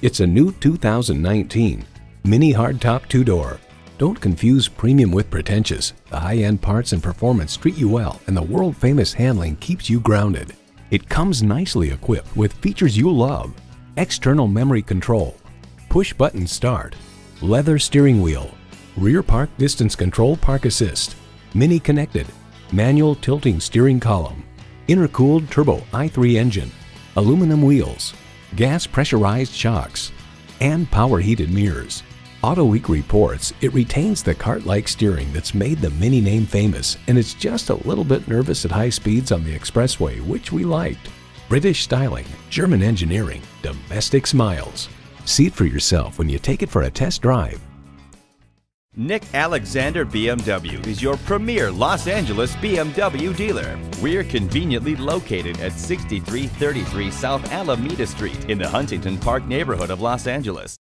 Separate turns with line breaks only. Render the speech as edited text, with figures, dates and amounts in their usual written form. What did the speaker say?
It's a new 2019 Mini Hardtop two-door. Don't confuse premium with pretentious. The high-end parts and performance treat you well, and the world-famous handling keeps you grounded. It comes nicely equipped with features you love: external memory control, push-button start, leather steering wheel, rear park distance control park assist, mini connected, manual tilting steering column, intercooled turbo i3 engine, aluminum wheels, gas pressurized shocks, and power heated mirrors. AutoWeek reports it retains the cart-like steering that's made the Mini name famous, and it's just a little bit nervous at high speeds on the expressway, which we liked. British styling, German engineering, domestic smiles. See it for yourself when you take it for a test drive.
Nick Alexander BMW is your premier Los Angeles BMW dealer. We're conveniently located at 6333 South Alameda Street in the Huntington Park neighborhood of Los Angeles.